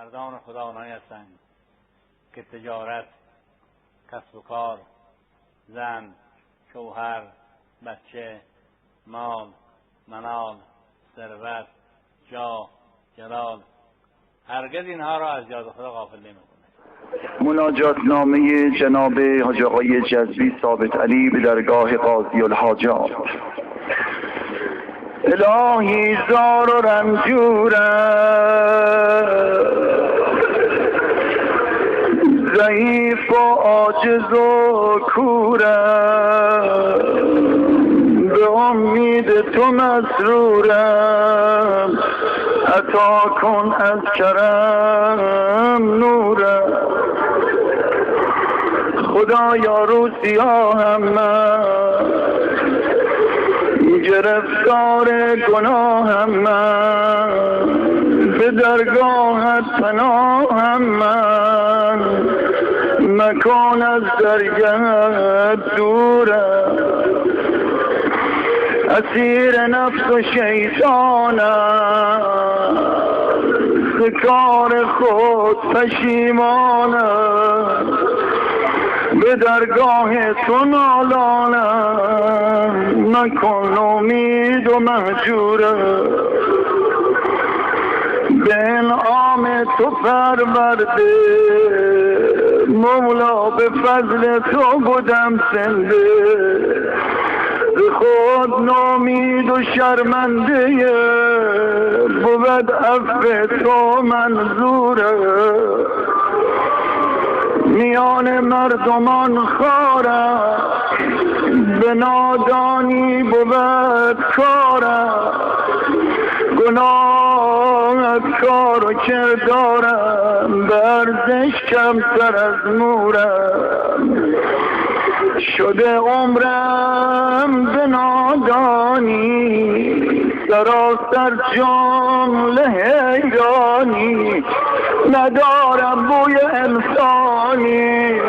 مردان خدا آنهایی هستند که تجارت، کسب و کار، زن، شوهر، بچه، مال، منال، ثروت، جاه، جلال، هرگز اینها را از یاد خدا غافل نمی‌کنند. مناجات نامه جناب حاج آقای جذبی ثابت علی به درگاه قاضی الحاجات. الهی زار و رنجورم، ضعیف و عاجز و کورم، به امید تو مسرورم، عطا کن از کرم نورم. خدایا روسیاهم من، گرفتار گناهم من، به درگاهت پناهم من، مکان از درگاهت دورم. اسیر نفس و شیطانم، ز کار خود پشیمانم، به درگاه تو نالانم، مکن امید و مهجورم. به انعام تو پرورده مولا، به فضل تو بودم زنده، به خود نومید و شرمنده، بود عفو تو منظوره. میان مردمان خارم، به نادانی بود کارم، گناهت کار و کردارم، به ارزش کمتر از مورم. شده عمرم به نادانی، سراسر جمله حیرانی، ندارم بوی انسانی،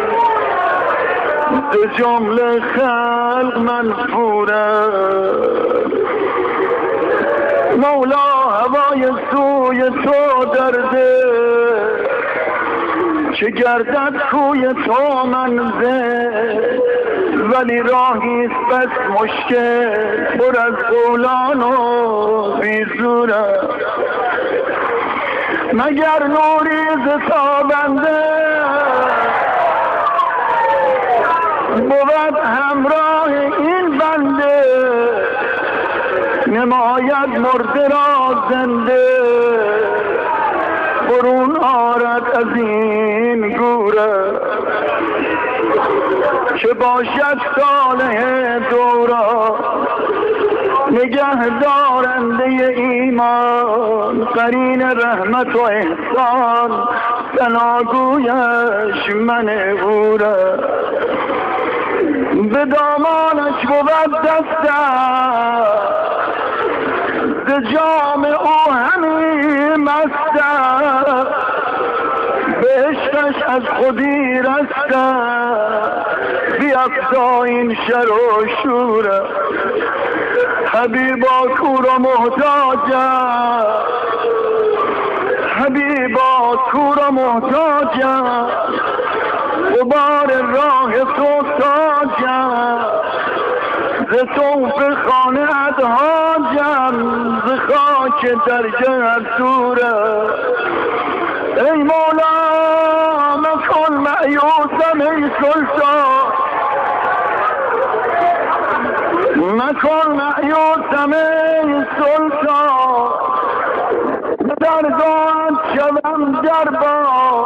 ز جمله خلق منفورم. مولا هوای سوی تو درده، چه گردد کوی تو منزل، ولی راهیست بس مشکل، پر از قولان و بیزورم. مگر نوری ز تابنده بود همراه این بنده، نماید مرده را زنده، برون آرد از این گوره. چه باشد صالح دورا، نگه دارنده ایمان، قرین رحمت و احسان، ثناگویش من اوره. به دامانش بود دستم، ز جام او همی مستم، به عشقش از خودی رستم، بیفزا این شر و شوره. حبیبا کور و محتاجم، حبیبا کور و محتاجم، غبار راه تو تاجم، ز توف خانه ادهاجم، ز خاک درگه دوره. ای مولا مکن مأیوسم ای سلطان، مکن مأیوسم ای سلطان، درگاهت شوم دربان،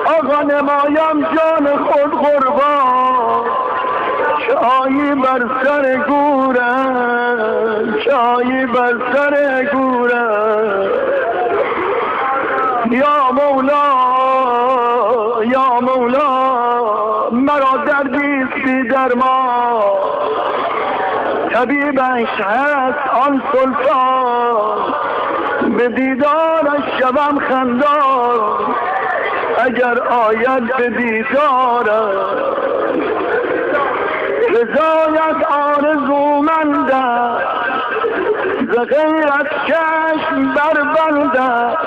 آقا نمایم جان خود قربان. چایی بر سر گورم، چایی بر سر گورم. یا مولا یا مولا، مرا دردیستی درمان، طبیبش هست آن سلطان، به دیدارش شوم خندان، اگر آید به دیدارم. رضایت آرزومندم، ز غیرت چشم بربندم،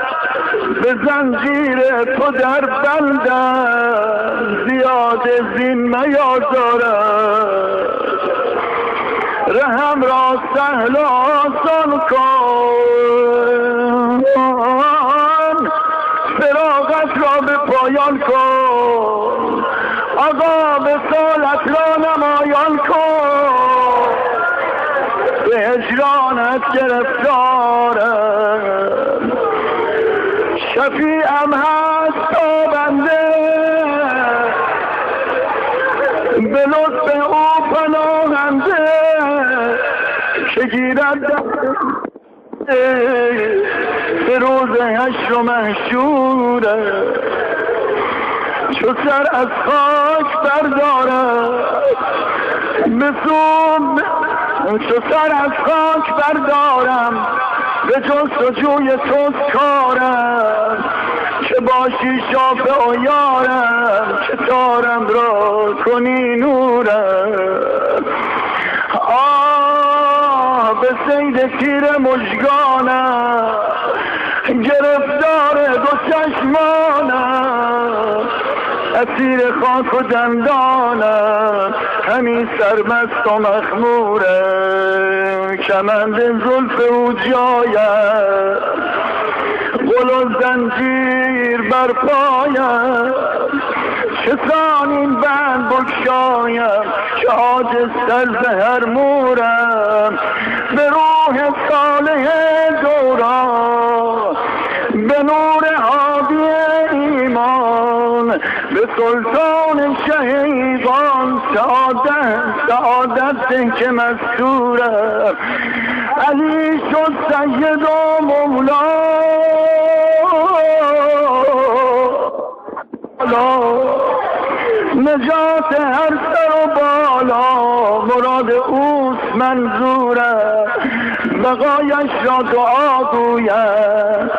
به زنجیر تو در بندم، زیاد زین میازارم. رحم را سهل و آسان کن، فراغت را به پایان کن، عذاب سالت را نمایان کن. به هجرانت گرفتارم، شفیعم هست تابنده، به لطف او پناهنده که گیرد به روز حشر و محشوره. چو سر از خاک بردارم چو سر از خاک بردارم، به جستجوی توست کارم. که باشی شافع و یارم، که تارم را کنی نورم. به صید تیر مژگانم، گرفتار دو چشمانم. اسیر خاک و دندانم، همین سرمست و مخمورم. کمند زلف او جایم، غل و زنجیر بر پایم. چسان این بند بگشایم، که عاجز تر ز هر مورم. به روح صالح دوران، به نور هادی ایمان، به سلطان شهیدان، سعادت ده که مستورم. علی شد سید و مولا، نجات هر سر و بالا. مراد اوست منظورم، بقایش را دعا گویم،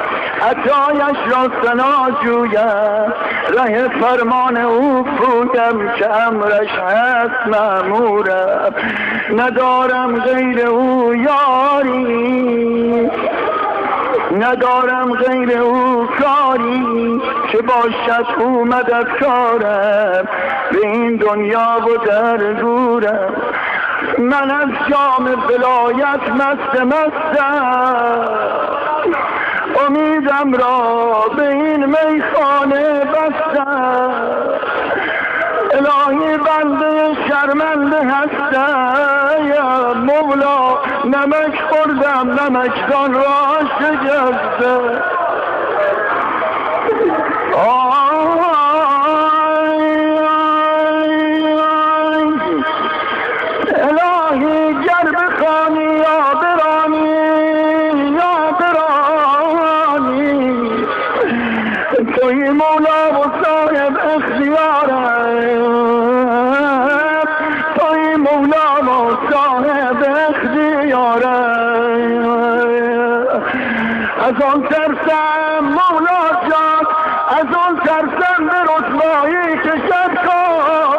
عطایش را ثنا جویم. ره فرمان او پویم، که امرش هست مأمورم. ندارم غیر او یاری، ندارم غیر او کاری. که باشد او مددکارم، به این دنیا و در گورم. من از جام ولایت مستم، امیدم را به این میخانه بستم. الهی بنده شرمنده هستم، یا مولا نمک خوردم نمکدان را شکستم. الهی گر بخوانی یا برانی، یا برانی. توی مولا و صاحب اختیارم، توی مولا و صاحب اختیارم. از آن ترسم مولا جان، از آن ترسم به رسوایی کشد کن.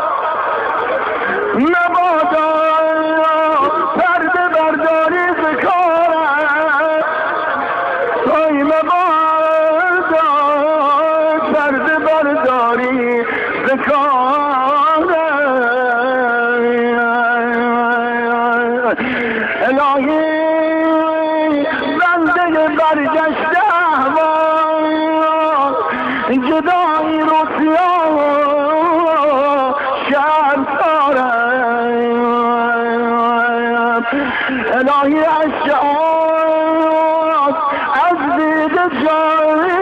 مبادا پرده برداری ز کارم، ای مبادا پرده برداری ز کارم. الهی بنده برگشته احوال، جدایی رسیا شرم دارم. الهی اشعار از دید جاری،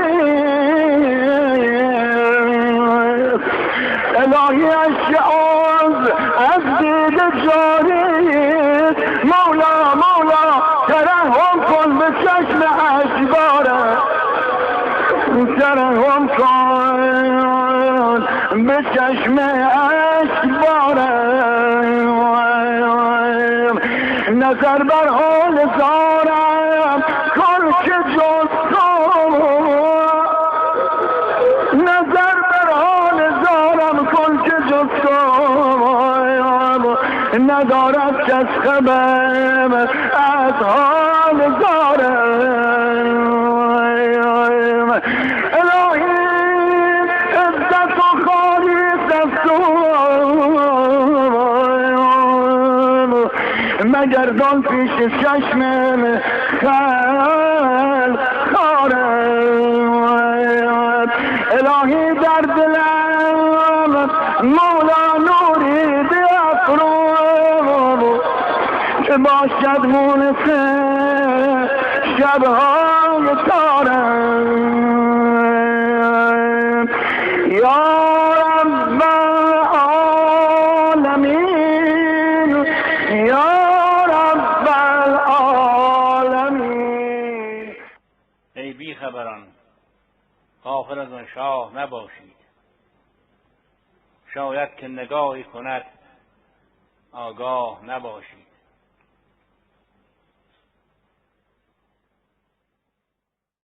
الهی اشعار از دید جاری. مولا مولا ترحم کن به چشم اشبارم، ترحم کن به چشم اشبارم. نظر بر حال زارم کن که جز تو، نظر بر حال زارم کن که جز تو. ندارد کس خبر از حال زارم. الهی عزت و خالیس است مگردان پیش چشم خلق خارد الهی در دلم مولا نوری بیافروز که باشد مونس شبهای تارم یا رب العالمین یا رب العالمین. ای بی خبران غافل از آن شاه نباشید، شاید که نگاهی کند آگاه نباشید.